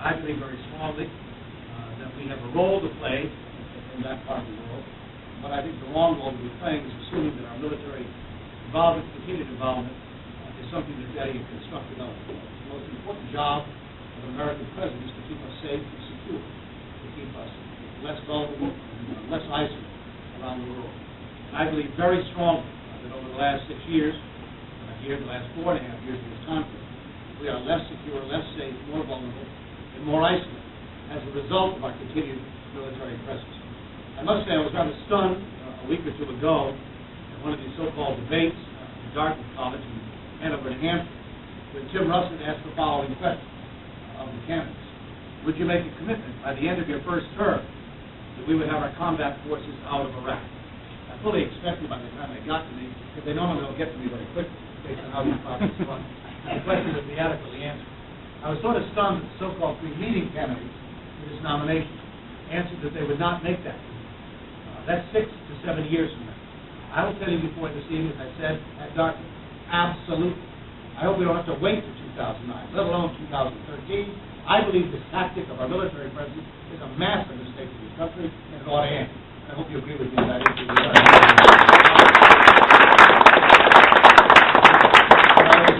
I believe very strongly that we have a role to play in that part of the world. But I think the wrong role to be playing is assuming that our military involvement, continued involvement, is something that's adding a constructive element. The most important job of an American president is to keep us safe and secure, to keep us less vulnerable and less isolated around the world. And I believe very strongly that over the last 6 years, the last 4.5 years of this conflict, we are less secure, less safe, more vulnerable, and more isolated as a result of our continued military presence. I must say I was rather stunned a week or two ago at one of these so-called debates at Dartmouth College in Hanover, New Hampshire, when Tim Russert asked the following question of the candidates: would you make a commitment by the end of your first term that we would have our combat forces out of Iraq? I fully expected by the time they got to me, because they normally don't get to me very quickly based on how these processes run, the question would be adequately answered. I was sort of stunned that the so-called three-leading candidates for this nomination answered that they would not make that commitment. That's 6 to 7 years from now. I will tell you before this evening, as I said at Dartmouth, absolutely. I hope we don't have to wait to 2009, let alone 2013. I believe this tactic of our military presence is a massive mistake for this country, and it ought to end. I hope you agree with me on that issue.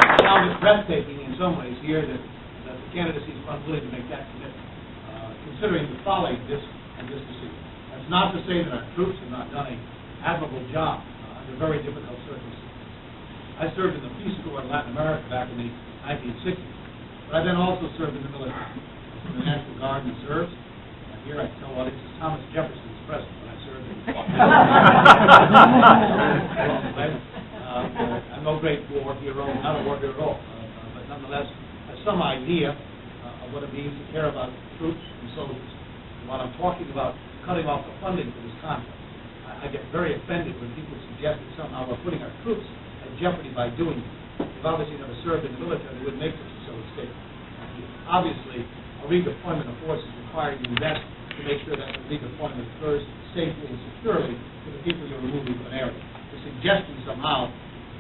I found it breathtaking in some ways here that the candidacy is unwilling to make that commitment, considering the folly of this decision. That's not to say that our troops have not done an admirable job under very difficult circumstances. I served in the Peace Corps in Latin America back in the 1960s, but I then also served in the military. I was in the National Guard and reserves. And here I tell audiences Thomas Jefferson was present when I served in the I'm no great war hero, not a war hero, but nonetheless have some idea of what it means to care about troops and soldiers. And while I'm talking about cutting off the funding for this conflict, I get very offended when people suggest that somehow we're putting our troops at jeopardy by doing it. They've obviously never served in the military, they wouldn't make such a silly statement. Obviously, a redeployment of forces requires you invest to make sure that the redeployment occurs safely and securely to the people you're removing from an area. The suggestion somehow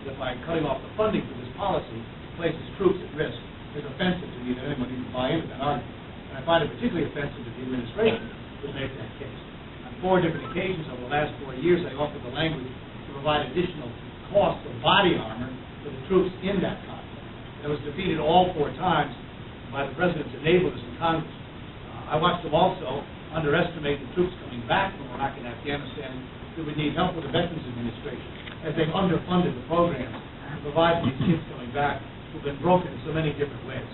that by cutting off the funding for this policy places troops at risk is offensive to me that anyone even buy into that argument. And I find it particularly offensive that the administration would make that case. On 4 different occasions over the last 4 years, I offered the language to provide additional cost of body armor for the troops in that conflict. It was defeated all 4 times by the president's enablers in Congress. I watched them also underestimate the troops coming back from Iraq and Afghanistan who would need help with the Veterans Administration, as they've underfunded the programs to provide for these kids coming back who've been broken in so many different ways.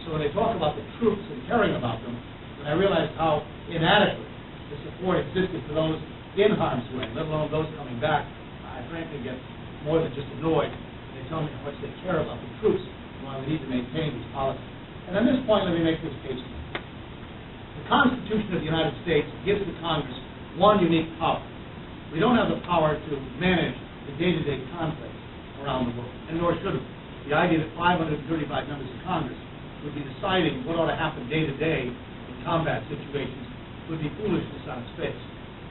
So when they talk about the troops and caring about them, when I realized how inadequate the support existed for those in harm's way, let alone those coming back, I frankly get more than just annoyed. They tell me how much they care about the troops and why we need to maintain these policies. And on this point, let me make this case. The Constitution of the United States gives the Congress one unique power. We don't have the power to manage the day-to-day conflicts around the world, and nor should we. The idea that 535 members of Congress would be deciding what ought to happen day-to-day in combat situations would be foolishness on its face.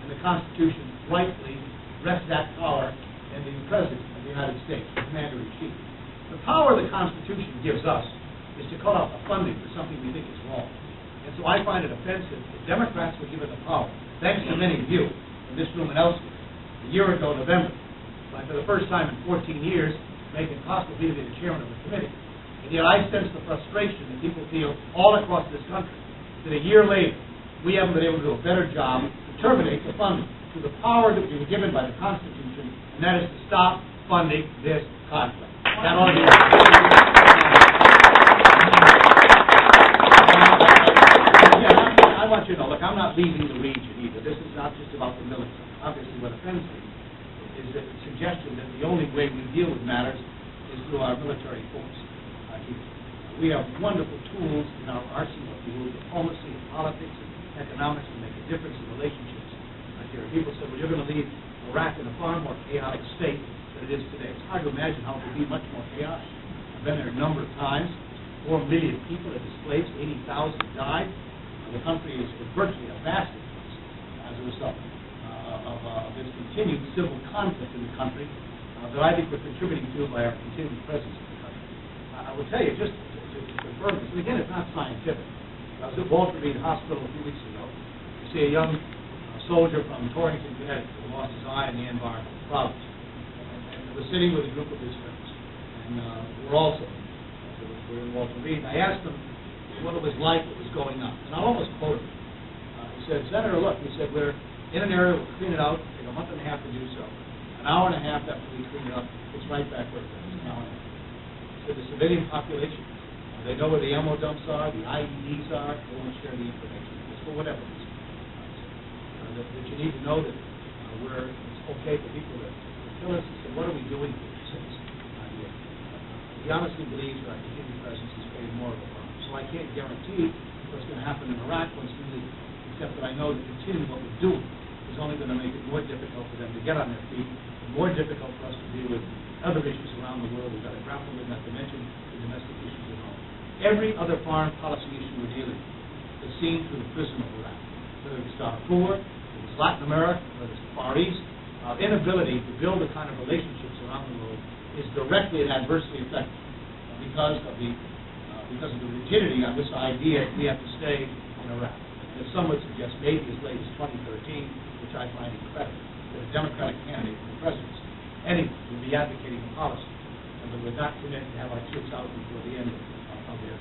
And the Constitution rightly rests that power in the President of the United States, the Commander-in-Chief. The power the Constitution gives us is to cut off the funding for something we think is wrong. And so I find it offensive that Democrats were given the power, thanks to many of you in this room and elsewhere, a year ago, November, by for the first time in 14 years, make it possible to be the chairman of the committee. And yet I sense the frustration that people feel all across this country that a year later, we haven't been able to do a better job to terminate the funding through the power that we were given by the Constitution, and that is to stop funding this conflict. That ought to be I want you to know, look, I'm not leaving the region either. This is not just about the military. Obviously, what offends me is the suggestion that the only way we deal with matters is through our military force. We have wonderful tools in our arsenal to use diplomacy and politics and economics to make a difference in relationships. People say, well, you're going to leave Iraq in a far more chaotic state than it is today. It's hard to imagine how it could be much more chaotic. I've been there a number of times. 4 million people are displaced. 80,000 died. The country is virtually a basket as a result of this continued civil conflict in the country that I think we're contributing to by our continued presence in the country. I will tell you, just to confirm this, and again, it's not scientific, I was at Walter Reed Hospital a few weeks ago to see a young soldier from Torrington, Connecticut, who lost his eye in the Anbar province. And was sitting with a group of his friends. And we're also in Walter Reed. And I asked him what it was like, what was going on. And I'll almost quote him. He said, "Senator, look," he said, "we're in an area, we'll clean it out, take a month and a half to do so. An hour and a half after we clean it up, it's right back where it was, an hour and a half." He said, "The civilian population, they know where the ammo dumps are, the IEDs are, they won't share the information. It's for whatever reason. That you need to know that it's okay for people to kill us." He said, "What are we doing for these things?" He honestly believes that our continued presence has created more of a problem. So I can't guarantee what's going to happen in Iraq once we leave, except that I know that continuing what we're doing is only going to make it more difficult for them to get on their feet, and more difficult for us to deal with other issues around the world we've got to grapple with, not to mention the domestic issues at home. Every other foreign policy issue we're dealing with is seen through the prism of Iraq, whether it's Darfur, whether it's Latin America, whether it's the Far East. Our inability to build the kind of relationships around the world is directly and adversely affected because of the rigidity on this idea that we have to stay in Iraq. And as some would suggest, maybe as late as 2013, which I find incredible, that a Democratic candidate for the presidency, anyone, would be advocating a policy and that would not commit to have our troops out before the end of their